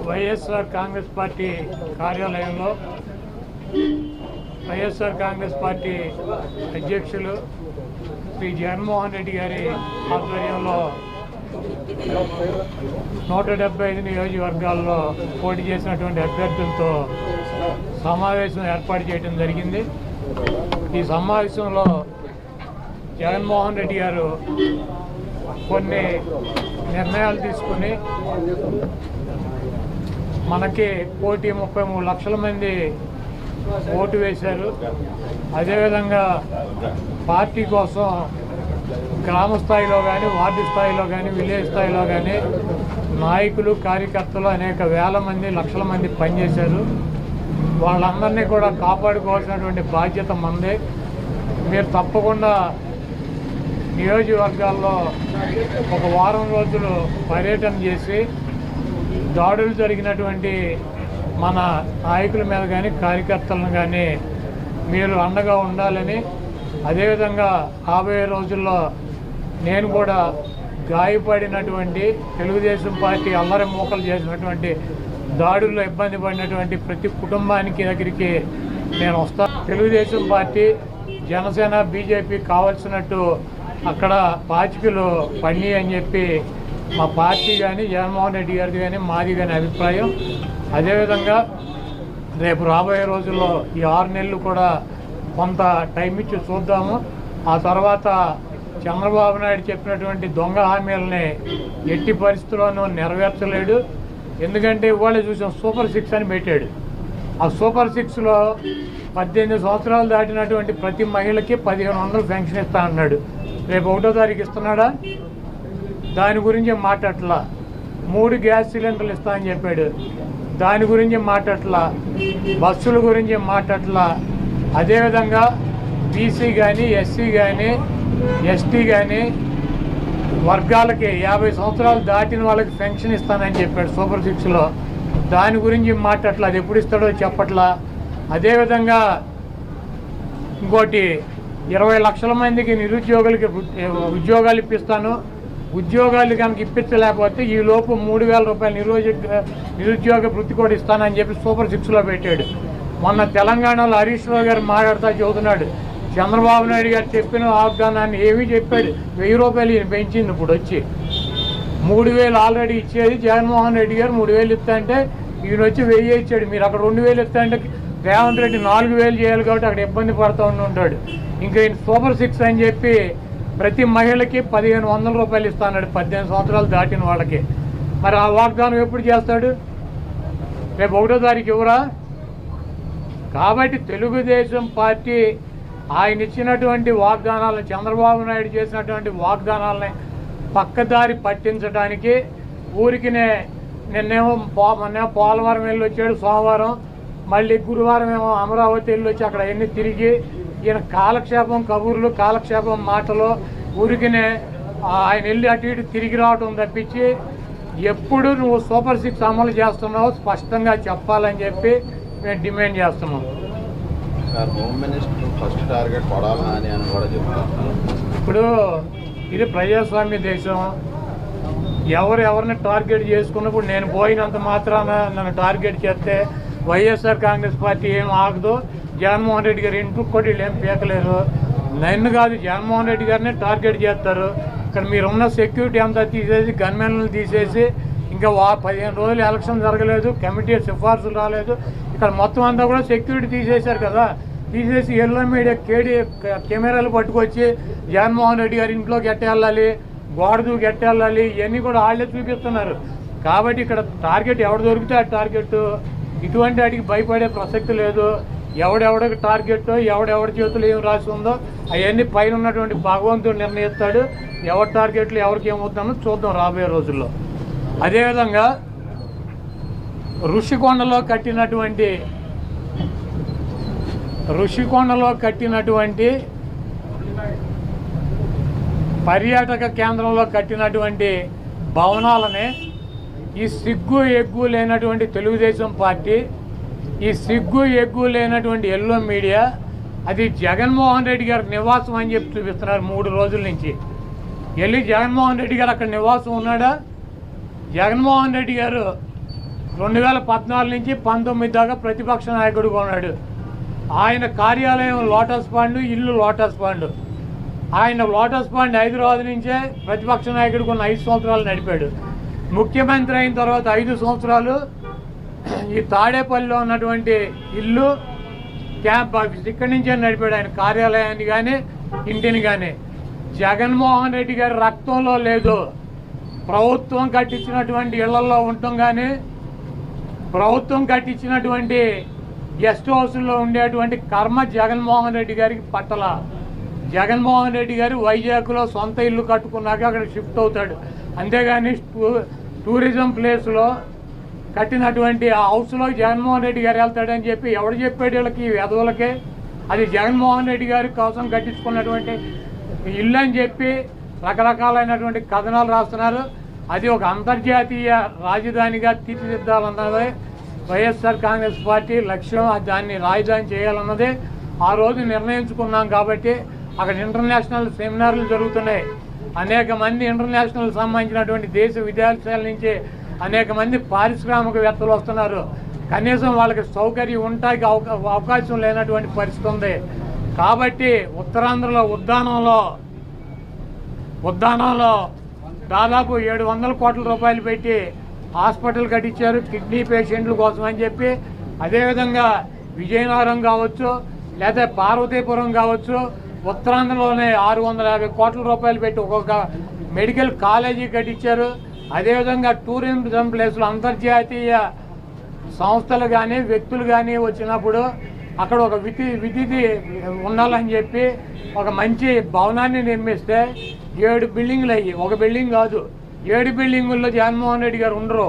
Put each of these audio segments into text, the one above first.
YSR Congress party కార్యాలయంలో YSR Congress party అధ్యక్షులు శ్రీ జగన్మోహన్ రెడ్డి గారి ఆధ్వర్యంలో 175 నియోజకవర్గాల్లో పోటీ చేసినటువంటి అభ్యర్థులతో సమావేశం ఏర్పాటు చేయడం జరిగింది. ఈ సమావేశంలో జగన్మోహన్ రెడ్డి గారు కొన్ని నిర్ణయాలు తీసుకుని మనకి 1,33 లక్షల మంది ఓటు వేశారు. అదేవిధంగా పార్టీ కోసం గ్రామ స్థాయిలో కానీ, వార్డు స్థాయిలో కానీ, విలేజ్ స్థాయిలో కానీ నాయకులు, కార్యకర్తలు అనేక వేల మంది, లక్షల మంది పనిచేశారు. వాళ్ళందరినీ కూడా కాపాడుకోవాల్సినటువంటి బాధ్యత మనదే. మీరు తప్పకుండా నియోజకవర్గాల్లో ఒక వారం రోజులు పర్యటన చేసి దాడులు జరిగినటువంటి మన నాయకుల మీద కానీ, కార్యకర్తలను కానీ మీరు అండగా ఉండాలని, అదేవిధంగా రాబోయే రోజుల్లో నేను కూడా గాయపడినటువంటి తెలుగుదేశం పార్టీ అల్లరి మూకలు చేసినటువంటి దాడుల్లో ఇబ్బంది పడినటువంటి ప్రతి కుటుంబానికి దగ్గరికి నేను వస్తాను. తెలుగుదేశం పార్టీ, జనసేన, బీజేపీ కావాల్సినట్టు అక్కడ పాచికలు పని అని చెప్పి మా పార్టీ కానీ, జగన్మోహన్ రెడ్డి గారిది కానీ, మాది కానీ అభిప్రాయం. అదేవిధంగా రేపు రాబోయే రోజుల్లో ఈ 6 నెలలు కూడా కొంత టైం ఇచ్చి చూద్దాము. ఆ తర్వాత చంద్రబాబు నాయుడు చెప్పినటువంటి దొంగ హామీలని ఎట్టి పరిస్థితుల్లోనూ నెరవేర్చలేడు. ఎందుకంటే ఇవాళ చూసాం, సూపర్ 6 అని పెట్టాడు. ఆ సూపర్ 6లో 18 సంవత్సరాలు దాటినటువంటి ప్రతి మహిళకి 1,500 పెన్షన్ ఇస్తా అన్నాడు. రేపు 1వ తారీఖు ఇస్తున్నాడా? దాని గురించి మాట్లాడట్లా. 3 గ్యాస్ సిలిండర్లు ఇస్తా అని చెప్పాడు. దాని గురించి మాట్లాడట్లా. బస్సుల గురించి మాట్లాడట్లా. అదేవిధంగా బీసీ కానీ, ఎస్సీ కానీ, ఎస్టీ కానీ వర్గాలకి 50 సంవత్సరాలు దాటిన వాళ్ళకి పెన్షన్ ఇస్తానని చెప్పాడు సూపర్ 6లో. దాని గురించి మాట్లాడట్లా. అది ఎప్పుడు ఇస్తాడో చెప్పట్లా. అదేవిధంగా ఇంకోటి 20 లక్షల మందికి నిరుద్యోగులకి ఉద్యోగాలు ఇప్పిస్తాను. ఉద్యోగాలు కనుక ఇప్పించలేకపోతే ఈ లోపు 3,000 రూపాయలు నిరుద్యోగ వృత్తి కూడా ఇస్తానని చెప్పి సూపర్ 6లో పెట్టాడు. మొన్న తెలంగాణలో హరీష్ రావు గారు మాట్లాడుతూ చెబుతున్నాడు, చంద్రబాబు నాయుడు గారు చెప్పిన వాగ్దానాన్ని ఏమీ చెప్పాడు. 1,000 రూపాయలు ఈయన పెంచింది. ఇప్పుడు వచ్చి 3,000 ఆల్రెడీ ఇచ్చేది జగన్మోహన్ రెడ్డి గారు. 3,000 ఇస్తా అంటే ఈయన వచ్చి 1,000 ఇచ్చాడు. మీరు అక్కడ 2,000 ఇస్తా అంటే రేవంత్ రెడ్డి 4,000 చేయాలి కాబట్టి అక్కడ ఇబ్బంది పడుతూ ఉంటాడు. ఇంకా ఈయన సూపర్ 6 అని చెప్పి ప్రతి మహిళకి 1,500 రూపాయలు ఇస్తాడు 18 సంవత్సరాలు దాటిన వాళ్ళకి. మరి ఆ వాగ్దానం ఎప్పుడు చేస్తాడు? రేపు 1వ తారీఖు ఇవ్వరా? కాబట్టి తెలుగుదేశం పార్టీ ఆయన ఇచ్చినటువంటి వాగ్దానాలను, చంద్రబాబు నాయుడు చేసినటువంటి వాగ్దానాలని పక్కదారి పట్టించడానికి ఊరికినే నిన్నేమో పోలవరం వెళ్ళి వచ్చాడు సోమవారం, మళ్ళీ గురువారం ఏమో అమరావతి వెళ్ళి వచ్చి అక్కడ అన్నీ తిరిగి ఈయన కాలక్షేపం కబుర్లు, కాలక్షేపం మాటలు, ఊరికినే ఆయన వెళ్ళి అటు ఇటు తిరిగి రావడం తప్పించి ఎప్పుడు నువ్వు సూపర్ 6 అమలు చేస్తున్నావు స్పష్టంగా చెప్పాలని చెప్పి మేము డిమాండ్ చేస్తున్నాం. ఇప్పుడు ఇది ప్రజాస్వామ్య దేశం. ఎవరిని టార్గెట్ చేసుకున్నప్పుడు నేను పోయినంత మాత్రాన నన్ను టార్గెట్ చేస్తే వైఎస్ఆర్ కాంగ్రెస్ పార్టీ ఏం ఆగదు. జగన్మోహన్ రెడ్డి గారు ఇంటికి కూడా వీళ్ళు ఏం పీకలేరు. నన్ను కాదు, జగన్మోహన్ రెడ్డి గారిని టార్గెట్ చేస్తారు. ఇక్కడ మీరున్న సెక్యూరిటీ అంతా తీసేసి, గన్మెన్లను తీసేసి, ఇంకా 15 రోజులు ఎలక్షన్ జరగలేదు, కమిటీ సిఫార్సులు రాలేదు, ఇక్కడ మొత్తం అంతా కూడా సెక్యూరిటీ తీసేశారు కదా. తీసేసి ఎల్లో మీడియా కెమెరాలు పట్టుకొచ్చి జగన్మోహన్ రెడ్డి గారి ఇంట్లోకి ఎట్టేళ్ళాలి, గోడదు ఎట్టేళ్ళాలి, ఇవన్నీ కూడా వాళ్ళే చూపిస్తున్నారు. కాబట్టి ఇక్కడ టార్గెట్ ఎవడు దొరికితే ఆ టార్గెట్. ఇటువంటి వాటికి భయపడే ప్రసక్తి లేదు. ఎవడెవడికి టార్గెట్, ఎవడెవడి చేతులు ఏం రాసి ఉందో అవన్నీ పైన ఉన్నటువంటి భగవంతుడు నిర్ణయిస్తాడు. ఎవరి టార్గెట్లు ఎవరికి ఏమవుతుందో చూద్దాం రాబోయే రోజుల్లో. అదేవిధంగా ఋషికొండలో కట్టినటువంటి పర్యాటక కేంద్రంలో కట్టినటువంటి భవనాలనే ఈ సిగ్గు ఎగ్గు లేనటువంటి తెలుగుదేశం పార్టీ, ఈ సిగ్గు ఎగ్గు లేనటువంటి ఎల్లో మీడియా అది జగన్మోహన్ రెడ్డి గారి నివాసం అని చెప్పి చూపిస్తున్నారు 3 రోజుల నుంచి. వెళ్ళి జగన్మోహన్ రెడ్డి గారు అక్కడ నివాసం ఉన్నాడా? జగన్మోహన్ రెడ్డి గారు 2014 నుంచి 19 దాకా ప్రతిపక్ష నాయకుడిగా ఉన్నాడు. ఆయన కార్యాలయం లోటస్ పాండ్, ఇల్లు లోటస్ పాండ్. ఆయన లోటస్ పాండ్ హైదరాబాద్ నుంచే ప్రతిపక్ష నాయకుడికి ఉన్న 5 సంవత్సరాలు నడిపాడు. ముఖ్యమంత్రి అయిన తర్వాత 5 సంవత్సరాలు ఈ తాడేపల్లిలో ఉన్నటువంటి ఇల్లు క్యాంప్ ఆఫీస్ ఇక్కడి నుంచే నడిపాడు ఆయన కార్యాలయాన్ని కానీ ఇంటిని కానీ. జగన్మోహన్ రెడ్డి గారి రక్తంలో లేదు. ప్రభుత్వం కట్టించినటువంటి ఇళ్లలో ఉండటం కానీ, ప్రభుత్వం కట్టించినటువంటి గెస్ట్ హౌస్లో ఉండేటువంటి కర్మ జగన్మోహన్ రెడ్డి గారికి పట్టల. జగన్మోహన్ రెడ్డి గారు వైజాగ్లో సొంత ఇల్లు కట్టుకున్నాక అక్కడ షిఫ్ట్ అవుతాడు. అంతేగాని టూరిజం ప్లేస్లో కట్టినటువంటి ఆ హౌస్లో జగన్మోహన్ రెడ్డి గారు వెళ్తాడని చెప్పి ఎవడు చెప్పాడు వీళ్ళకి, ఈ వెధవులకే? అది జగన్మోహన్ రెడ్డి గారి కోసం కట్టించుకున్నటువంటి ఇల్లు అని చెప్పి రకరకాలైనటువంటి కథనాలు రాస్తున్నారు. అది ఒక అంతర్జాతీయ రాజధానిగా తీర్చిదిద్దాలన్నదే వైఎస్ఆర్ కాంగ్రెస్ పార్టీ లక్ష్యం. దాన్ని రాజధాని చేయాలన్నదే ఆ రోజు నిర్ణయించుకున్నాం. కాబట్టి అక్కడ ఇంటర్నేషనల్ సెమినార్లు జరుగుతున్నాయి. అనేక మంది ఇంటర్నేషనల్ సంబంధించినటువంటి దేశ విదేశాల నుంచి అనేక మంది పారిశ్రామికవేత్తలు వస్తున్నారు. కనీసం వాళ్ళకి సౌకర్యం ఉండటానికి అవకాశం లేనటువంటి పరిస్థితి ఉంది. కాబట్టి ఉత్తరాంధ్రలో ఉద్దానంలో దాదాపు 700 కోట్ల రూపాయలు పెట్టి హాస్పిటల్ కట్టించారు కిడ్నీ పేషెంట్ల కోసం అని చెప్పి. అదేవిధంగా విజయనగరం కావచ్చు, లేదా పార్వతీపురం కావచ్చు, ఉత్తరాంధ్రలోనే 650 కోట్ల రూపాయలు పెట్టి ఒక్కొక్క మెడికల్ కాలేజీ కట్టించారు. అదేవిధంగా టూరిజం ప్లేస్లో అంతర్జాతీయ సంస్థలు కానీ వ్యక్తులు కానీ వచ్చినప్పుడు అక్కడ ఒక విధి ఉండాలని చెప్పి ఒక మంచి భవనాన్ని నిర్మిస్తే 7 బిల్డింగులు అయ్యి, ఒక బిల్డింగ్ కాదు 7 బిల్డింగుల్లో జగన్మోహన్ రెడ్డి గారు ఉండరు.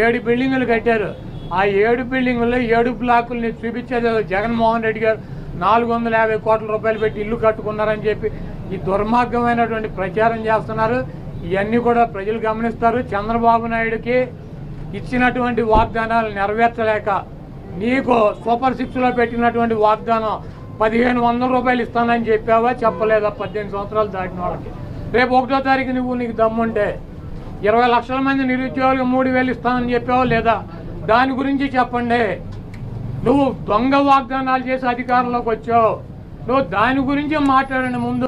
7 బిల్డింగులు కట్టారు. ఆ 7 బిల్డింగుల్లో 7 బ్లాకుల్ని చూపించేది జగన్మోహన్ రెడ్డి గారు 450 కోట్ల రూపాయలు పెట్టి ఇల్లు కట్టుకున్నారని చెప్పి ఈ దుర్మార్గమైనటువంటి ప్రచారం చేస్తున్నారు. ఇవన్నీ కూడా ప్రజలు గమనిస్తారు. చంద్రబాబు నాయుడుకి ఇచ్చినటువంటి వాగ్దానాలు నెరవేర్చలేక నీకు సూపర్ 6లో పెట్టినటువంటి వాగ్దానం 1500 రూపాయలు ఇస్తానని చెప్పావా, చెప్పలేదా? 18 సంవత్సరాలు దాటిన వాళ్ళకి రేపు 1వ తారీఖు నీకు దమ్ముంటే 20 లక్షల మంది నిరుద్యోగులకు 3000 ఇస్తానని చెప్పావా లేదా? దాని గురించి చెప్పండి. నువ్వు దొంగ వాగ్దానాలు చేసి అధికారంలోకి వచ్చావు. నువ్వు దాని గురించి మాట్లాడండి ముందు.